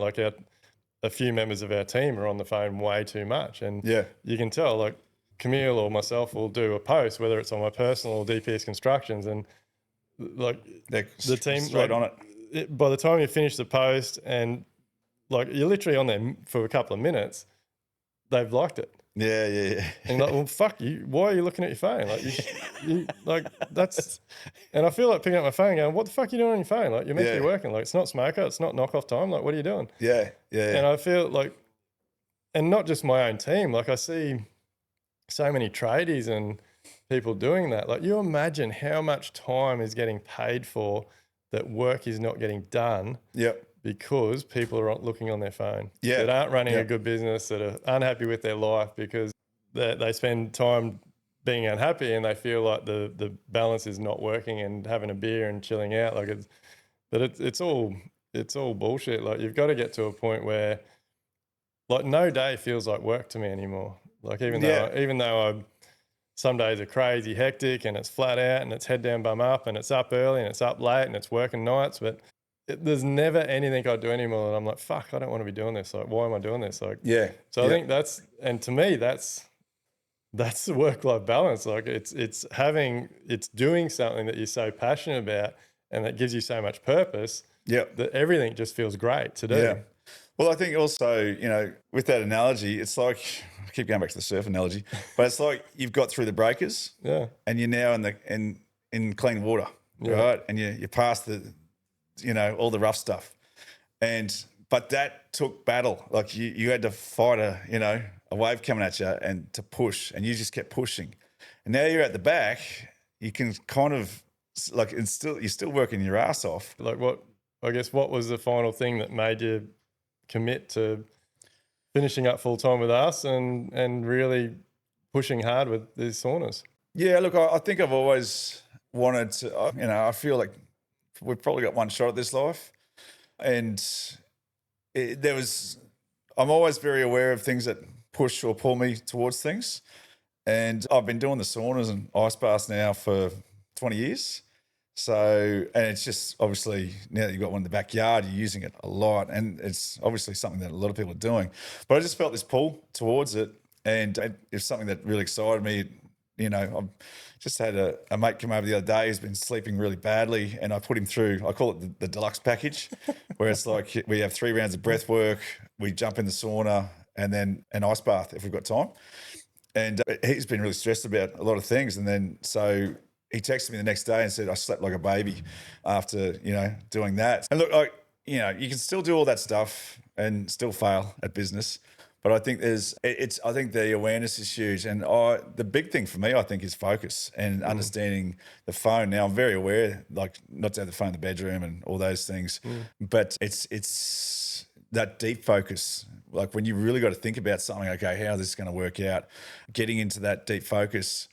Like a few members of our team are on the phone way too much. And Yeah. you can tell, like Camille or myself will do a post, whether it's on my personal or DPS Constructions, and like They're the team straight on it. by the time you finish the post and like you're literally on there for a couple of minutes, they've liked it. Yeah, yeah, yeah. And you're like, well, fuck you. Why are you looking at your phone? Like, like that's. And I feel like picking up my phone, going, "What the fuck are you doing on your phone? Like, you're meant to be working. Like, it's not smoker, it's not knock off time. Like, what are you doing?" Yeah, yeah. And I feel like, and not just my own team. Like, I see so many tradies and people doing that. Like, you imagine how much time is getting paid for that work is not getting done. Yep. Because people are looking on their phone. Yeah. That aren't running a good business, that are unhappy with their life because they spend time being unhappy and they feel like the balance is not working, and having a beer and chilling out. Like it's all bullshit. Like you've got to get to a point where like no day feels like work to me anymore. Like even though some days are crazy hectic and it's flat out and it's head down bum up and it's up early and it's up late and it's working nights, but there's never anything I do anymore and I'm like, fuck, I don't want to be doing this. Like, why am I doing this? Like, yeah. So I think and to me, that's the work-life balance. Like it's doing something that you're so passionate about and that gives you so much purpose. Yeah. That everything just feels great to do. Yeah. Well, I think also, with that analogy, it's like, I keep going back to the surf analogy, but it's like you've got through the breakers, and you're now in clean water, right? And you past all the rough stuff, but that took battle. Like you had to fight a wave coming at you and to push, and you just kept pushing, and now you're at the back. You can kind of like you're still working your ass off. Like what was the final thing that made you commit to finishing up full time with us and really pushing hard with these saunas? Yeah, look, I think I've always wanted to. I feel like we've probably got one shot at this life, and I'm always very aware of things that push or pull me towards things, and I've been doing the saunas and ice baths now for 20 years. So, and it's just obviously now that you've got one in the backyard, you're using it a lot, and it's obviously something that a lot of people are doing. But I just felt this pull towards it, and it's something that really excited me. I've just had a mate come over the other day who's been sleeping really badly, and I put him through, I call it the deluxe package, where it's like we have 3 rounds of breath work, we jump in the sauna, and then an ice bath if we've got time. And he's been really stressed about a lot of things, and then so he texted me the next day and said, I slept like a baby after, doing that. And look, you can still do all that stuff and still fail at business. But I think I think the awareness is huge. And the big thing for me, I think, is focus and understanding the phone. Now I'm very aware, like not to have the phone in the bedroom and all those things, but it's that deep focus. Like when you really got to think about something, okay, how is this going to work out? Getting into that deep focus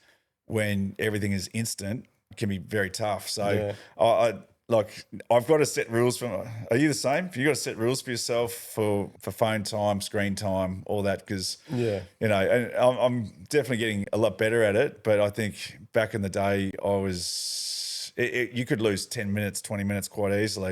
when everything is instant can be very tough. So I've got to set rules are you the same? You got to set rules for yourself for phone time, screen time, all that, because and I'm definitely getting a lot better at it. But I think back in the day, you could lose 10 minutes, 20 minutes quite easily.